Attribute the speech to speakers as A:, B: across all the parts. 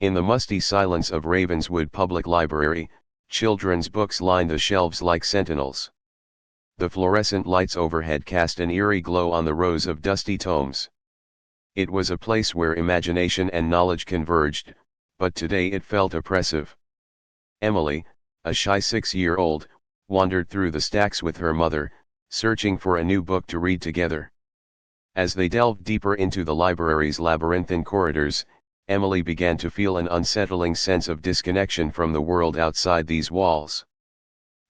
A: In the musty silence of Ravenswood Public Library, children's books lined the shelves like sentinels. The fluorescent lights overhead cast an eerie glow on the rows of dusty tomes. It was a place where imagination and knowledge converged, but today it felt oppressive. Emily, a shy 6-year-old, wandered through the stacks with her mother, searching for a new book to read together. As they delved deeper into the library's labyrinthine corridors, Emily began to feel an unsettling sense of disconnection from the world outside these walls.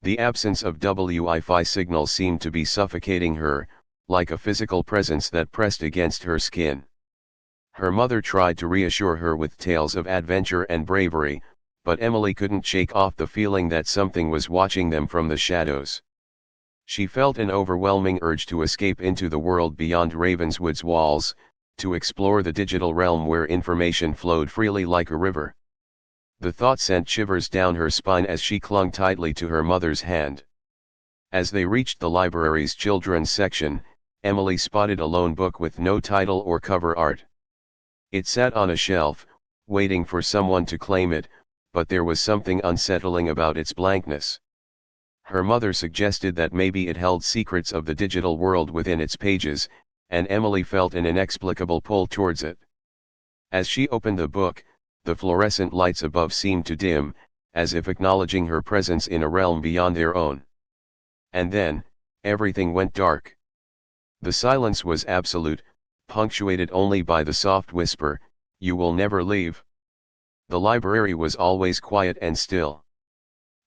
A: The absence of Wi-Fi signal seemed to be suffocating her, like a physical presence that pressed against her skin. Her mother tried to reassure her with tales of adventure and bravery, but Emily couldn't shake off the feeling that something was watching them from the shadows. She felt an overwhelming urge to escape into the world beyond Ravenswood's walls, to explore the digital realm where information flowed freely like a river. The thought sent shivers down her spine as she clung tightly to her mother's hand. As they reached the library's children's section, Emily spotted a lone book with no title or cover art. It sat on a shelf, waiting for someone to claim it, but there was something unsettling about its blankness. Her mother suggested that maybe it held secrets of the digital world within its pages, and Emily felt an inexplicable pull towards it. As she opened the book, the fluorescent lights above seemed to dim, as if acknowledging her presence in a realm beyond their own. And then, everything went dark. The silence was absolute, punctuated only by the soft whisper, "You will never leave." The library was always quiet and still.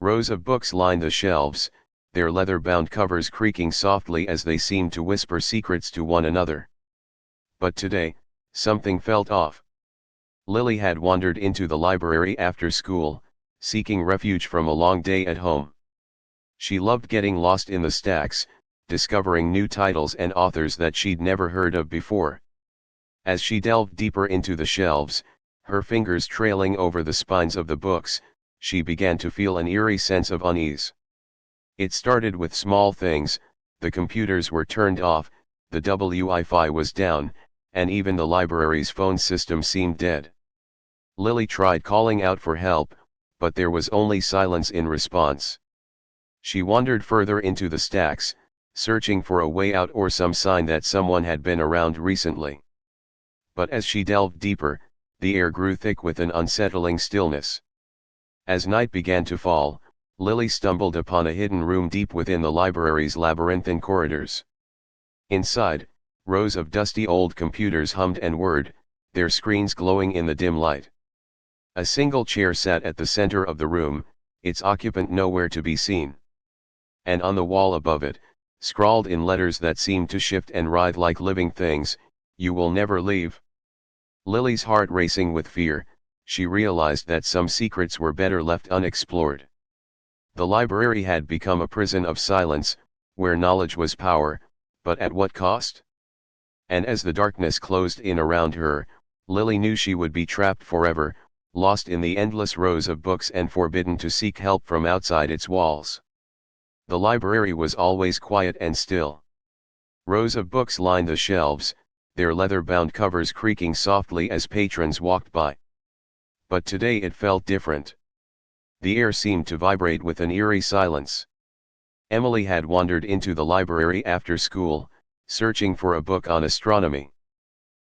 A: Rows of books lined the shelves, their leather-bound covers creaking softly as they seemed to whisper secrets to one another. But today, something felt off. Lily had wandered into the library after school, seeking refuge from a long day at home. She loved getting lost in the stacks, discovering new titles and authors that she'd never heard of before. As she delved deeper into the shelves, her fingers trailing over the spines of the books, she began to feel an eerie sense of unease. It started with small things: the computers were turned off, the Wi-Fi was down, and even the library's phone system seemed dead. Lily tried calling out for help, but there was only silence in response. She wandered further into the stacks, searching for a way out or some sign that someone had been around recently. But as she delved deeper, the air grew thick with an unsettling stillness. As night began to fall, Lily stumbled upon a hidden room deep within the library's labyrinthine corridors. Inside, rows of dusty old computers hummed and whirred, their screens glowing in the dim light. A single chair sat at the center of the room, its occupant nowhere to be seen. And on the wall above it, scrawled in letters that seemed to shift and writhe like living things, "You will never leave." Lily's heart racing with fear, she realized that some secrets were better left unexplored. The library had become a prison of silence, where knowledge was power, but at what cost? And as the darkness closed in around her, Lily knew she would be trapped forever, lost in the endless rows of books and forbidden to seek help from outside its walls. The library was always quiet and still. Rows of books lined the shelves, their leather-bound covers creaking softly as patrons walked by. But today it felt different. The air seemed to vibrate with an eerie silence. Emily had wandered into the library after school, searching for a book on astronomy.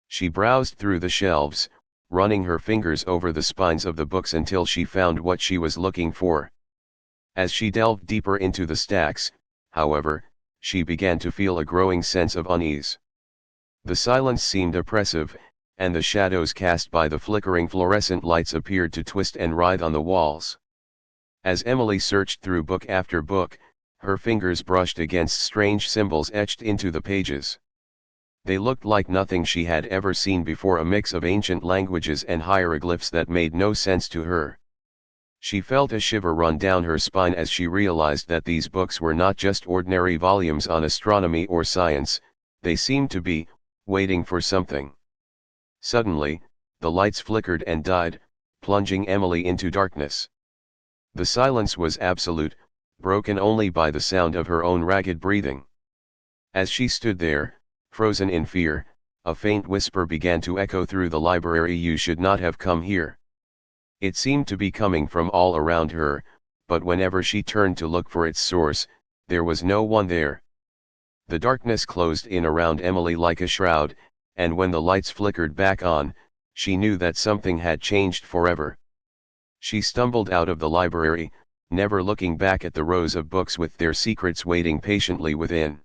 A: She browsed through the shelves, running her fingers over the spines of the books until she found what she was looking for. As she delved deeper into the stacks, however, she began to feel a growing sense of unease. The silence seemed oppressive, and the shadows cast by the flickering fluorescent lights appeared to twist and writhe on the walls. As Emily searched through book after book, her fingers brushed against strange symbols etched into the pages. They looked like nothing she had ever seen before, a mix of ancient languages and hieroglyphs that made no sense to her. She felt a shiver run down her spine as she realized that these books were not just ordinary volumes on astronomy or science, they seemed to be waiting for something. Suddenly, the lights flickered and died, plunging Emily into darkness. The silence was absolute, broken only by the sound of her own ragged breathing. As she stood there, frozen in fear, a faint whisper began to echo through the library, "You should not have come here." It seemed to be coming from all around her, but whenever she turned to look for its source, there was no one there. The darkness closed in around Emily like a shroud, and when the lights flickered back on, she knew that something had changed forever. She stumbled out of the library, never looking back at the rows of books with their secrets waiting patiently within.